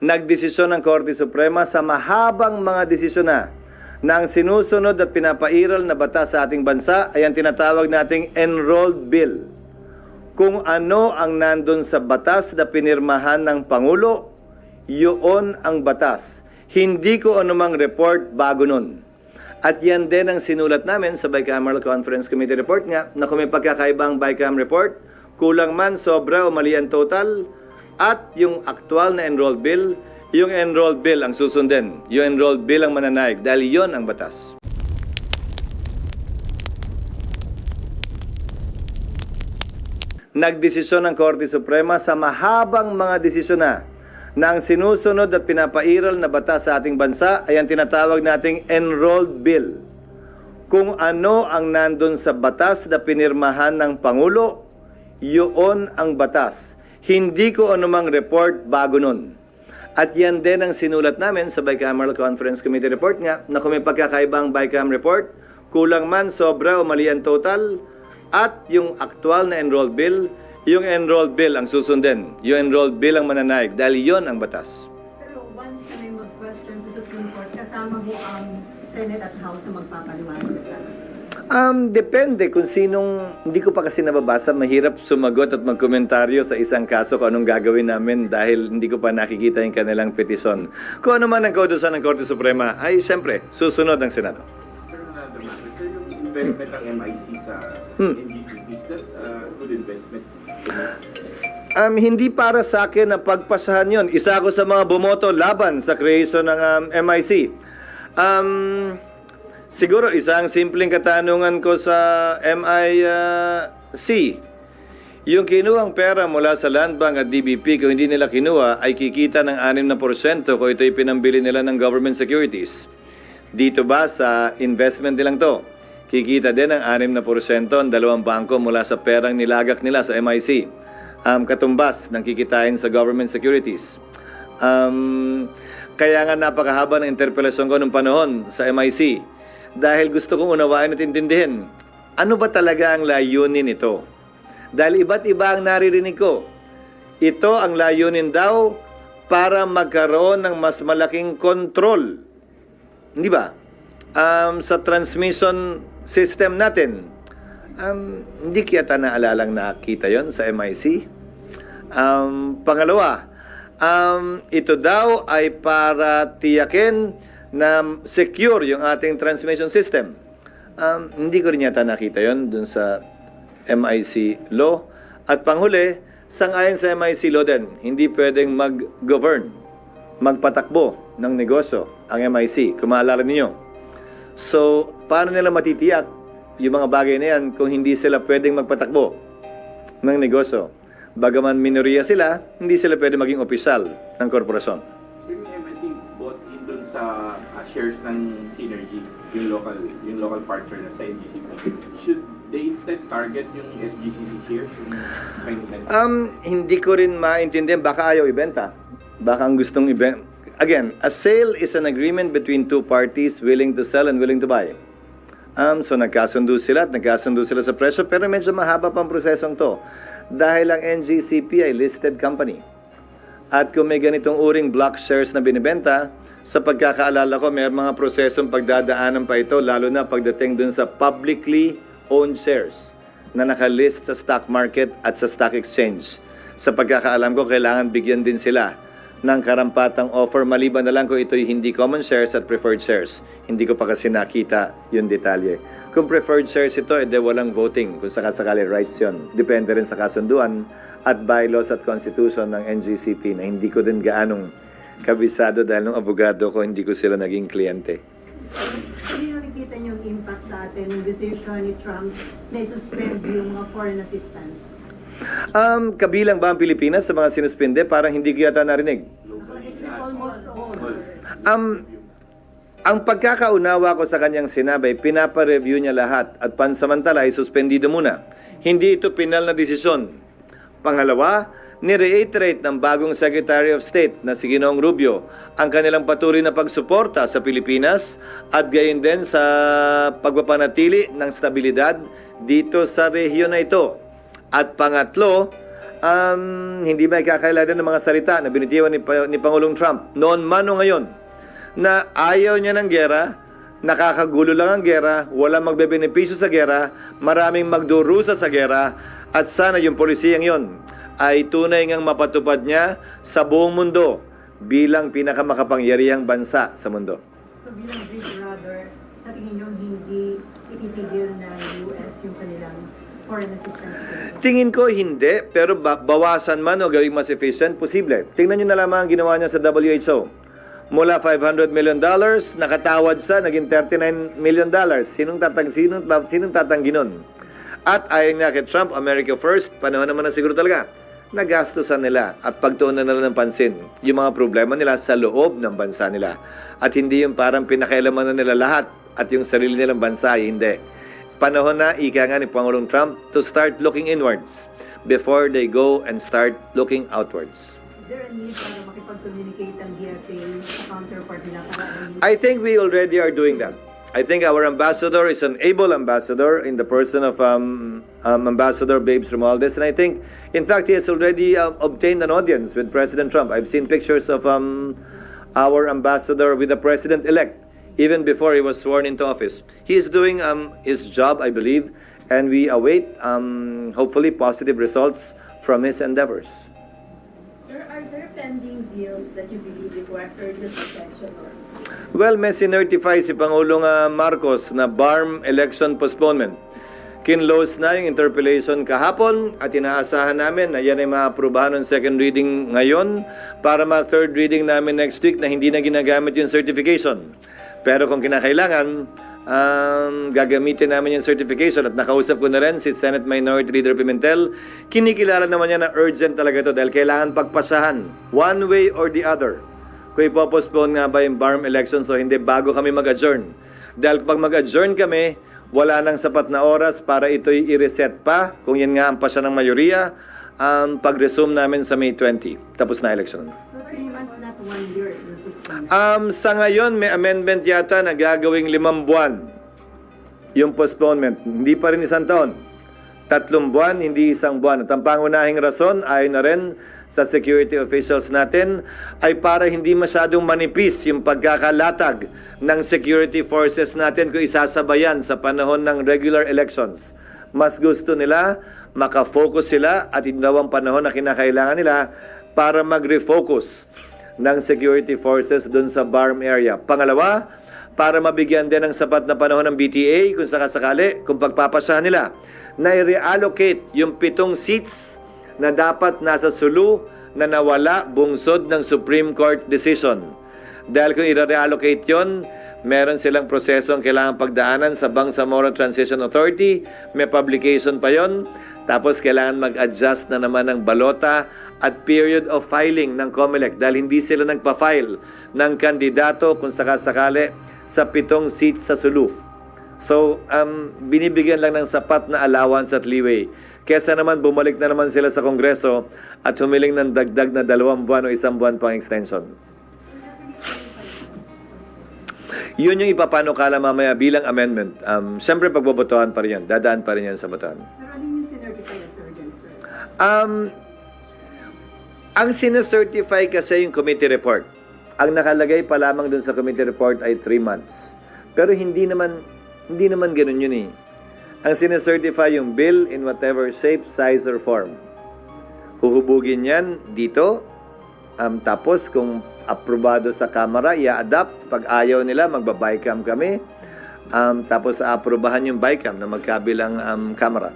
nagdesisyon ng Korte Suprema sa mahabang mga desisyon na ang sinusunod at pinapairal na batas sa ating bansa ay ang tinatawag nating enrolled bill. Kung ano ang nandun sa batas na pinirmahan ng Pangulo, yun ang batas. Hindi ko anumang report bago nun. At yan din ang sinulat namin sa Bicameral Conference Committee report nga na kung may pagkakaibang Bicam report, kulang man, sobra o mali ang total, at yung aktual na enrolled bill, yung enrolled bill ang susundin. Yung enrolled bill ang mananaig dahil yon ang batas. Nagdesisyon ng Korte Suprema sa mahabang mga desisyon na ang sinusunod at pinapairal na batas sa ating bansa ay ang tinatawag nating enrolled bill. Kung ano ang nandun sa batas na pinirmahan ng Pangulo, yun ang batas. Hindi ko anumang report bago nun. At yan din ang sinulat namin sa Bicameral Conference Committee report nga na kung may pagkakaibang Bicam report, kulang man, sobra o mali ang total, at yung aktual na enrolled bill, yung enrolled bill ang susundin. Yung enrolled bill ang mananaig dahil yon ang batas. Pero once na may mag-question sa Supreme Court, kasama mo ang Senate at House na magpapaliwanag sa Depende kung sinong, hindi ko pa kasi nababasa, mahirap sumagot at magkomentaryo sa isang kaso kung anong gagawin namin dahil hindi ko pa nakikita yung kanilang petisyon. Kung ano man ang kautusan ng Korte Suprema, ay siyempre, susunod ng Senado. Sir, another matter. Sir, yung investment ng MIC sa NGCP, is that good investment? Hindi para sa akin na pagpasahan yon. Isa ako sa mga bumoto laban sa creation ng MIC. Siguro isang simpleng katanungan ko sa MIC. Yung kinuhang pera mula sa Land Bank at DBP, kung hindi nila kinuha, ay kikita ng 6% kung ito'y pinambili nila ng government securities. Dito ba sa investment nilang to? Kikita din ng 6% ang dalawang bangko mula sa perang nilagak nila sa MIC. Katumbas ng kikitain sa government securities. Kaya nga napakahaba ng interpelasyon ko nung panahon sa MIC. Dahil gusto kong unawain at intindihin, ano ba talaga ang layunin nito? Dahil iba't iba ang naririnig ko. Ito ang layunin daw para magkaroon ng mas malaking kontrol. Hindi ba? Sa transmission system natin. Hindi kiyata naalalang nakita yon sa MIC. Pangalawa, ito daw ay para tiyakin na secure yung ating transmission system. Hindi ko rin yata nakita yon dun sa MIC law. At panghuli, sang-ayon sa MIC law din, hindi pwedeng mag-govern, magpatakbo ng negosyo ang MIC, kung maalala ninyo. So, paano nila matitiyak yung mga bagay na yan kung hindi sila pwedeng magpatakbo ng negosyo? Bagaman minoriya sila, hindi sila pwede maging opisyal ng korporasyon. Yung MIC bought in dun sa shares ng Synergy, yung local partner na sa NGCP. Should they instead target yung SGCC shares, yung Chinese entity? Hindi ko rin maintindihan, baka ayaw ibenta. Baka ang gustong ibenta. Again, a sale is an agreement between two parties willing to sell and willing to buy. So nagkasundo sila at nagkasundo sila sa presyo, pero medyo mahaba pang prosesong to. Dahil ang NGCP ay listed company. At kung may ganitong uring block shares na binibenta, sa pagkakaalala ko, may mga prosesong pagdadaanan pa ito, lalo na pagdating dun sa publicly owned shares na nakalist sa stock market at sa stock exchange. Sa pagkakaalam ko, kailangan bigyan din sila ng karampatang offer, maliban na lang kung ito'y hindi common shares at preferred shares. Hindi ko pa kasi nakita yung detalye. Kung preferred shares ito, edi walang voting. Kung sakasakali rights yun. Depende rin sa kasunduan at bylaws at constitution ng NGCP na hindi ko din gaanong kabisado dahil nung abogado ko, hindi ko sila naging kliyente. Hindi nakikita niyo yung impact sa atin ng decision ni Trump na suspend yung mga foreign assistance? Kabilang ba ang Pilipinas sa mga sinuspinde? Parang hindi ko yata narinig. Almost all. Ang pagkakaunawa ko sa kanyang sinabi, pinapa-review niya lahat at pansamantala ay suspendido muna. Hindi ito pinal na desisyon. Pangalawa, ni-reiterate ng bagong Secretary of State na si Ginoong Rubio ang kanilang patuloy na pagsuporta sa Pilipinas at gayon din sa pagpapanatili ng stabilidad dito sa rehiyon na ito. At pangatlo, hindi may kakailangan ng mga salita na binitiwan ni Pangulong Trump noon man o ngayon na ayaw niya ng gera, nakakagulo lang ang gera, walang magbebenepisyo sa gera, maraming magdurusa sa gera, at sana yung polisiyang yon ay tunay ngang mapatupad niya sa buong mundo bilang pinakamakapangyarihang bansa sa mundo. So bilang big brother, sa tingin nyo hindi ititigil ng US yung kanilang foreign assistance? Tingin ko hindi, pero bawasan man o gawing mas efficient, posible. Tingnan nyo na lamang ang ginawa niya sa WHO. Mula $500 million, nakatawad sa naging $39 million. Sinong tatanggi nun? At ayon nga kay Trump, America first, panahon naman na siguro talaga, nagastusan nila at pagtuunan nila ng pansin yung mga problema nila sa loob ng bansa nila. At hindi yung parang pinakailaman na nila lahat at yung sarili nilang bansa ay hindi. Panahon na, ika nga ni Pangulong Trump, to start looking inwards before they go and start looking outwards. Is there a need para makipag-communicate ang DFA sa counterpart nila para I think we already are doing that. I think our ambassador is an able ambassador in the person of Ambassador Babes Romualdez, and I think, in fact, he has already obtained an audience with President Trump. I've seen pictures of our ambassador with the president-elect, even before he was sworn into office. He is doing his job, I believe, and we await, hopefully, positive results from his endeavors. Sir, are there pending deals that you believe require urgent attention or? Well, may sinertify si Pangulong Marcos na BARM election postponement. Kinlose na yung interpellation kahapon at inaasahan namin na yan ay maaprubahan ng second reading ngayon para ma-third reading namin next week na hindi na ginagamit yung certification. Pero kung kinakailangan, gagamitin namin yung certification at nakausap ko na rin si Senate Minority Leader Pimentel. Kinikilala naman niya na urgent talaga ito dahil kailangan pagpasahan one way or the other. Kung ipopostpone nga ba yung BARM election so hindi bago kami mag-adjourn. Dahil pag mag-adjourn kami, wala nang sapat na oras para ito'y i-reset pa, kung yan nga ang pasya ng mayoriya, pag-resume namin sa May 20. Tapos na election. So 3 months, not 1 year. yung postponement. Sa ngayon, may amendment yata na gagawing 5 buwan yung postponement. Hindi pa rin 1 taon. 3 buwan, hindi 1 buwan. At ang pangunahing rason, ayon na rin sa security officials natin, ay para hindi masyadong manipis yung pagkakalatag ng security forces natin kung isasabayan sa panahon ng regular elections. Mas gusto nila, makafocus sila at daw ang panahon na kinakailangan nila para mag-refocus ng security forces dun sa BARM area. Pangalawa, para mabigyan din ng sapat na panahon ng BTA kung sakasakali, kung pagpapasahan nila, na i-reallocate yung 7 seats na dapat nasa Sulu na nawala bungsod ng Supreme Court decision. Dahil kung i-reallocate yon, meron silang proseso ang kailangan pagdaanan sa Bangsamoro Transition Authority, may publication pa yon, tapos kailangan mag-adjust na naman ng balota at period of filing ng COMELEC dahil hindi sila nagpa-file ng kandidato kung sakasakali sa 7 seats sa Sulu. So, binibigyan lang ng sapat na allowance at leeway. Kesa naman bumalik na naman sila sa Kongreso at humiling ng dagdag na 2 buwan o 1 buwan pang extension. Yun yung ipapanukala mamaya bilang amendment. Siyempre pagbobotohan pa rin yan. Dadaan pa rin yan sa botohan. Pero ano yung sinertify as urgent, sir? Ang sinecertify kasi yung committee report. Ang nakalagay pa lamang dun sa committee report ay 3 months. Pero hindi naman ganun yun eh. Ang sinecertify yung bill in whatever shape, size, or form. Huhubugin yan dito. Tapos kung aprobado sa Kamara, i-adapt. Pag ayaw nila, magba-bycam kami. Tapos aprobahan yung bycam na magkabilang Kamara.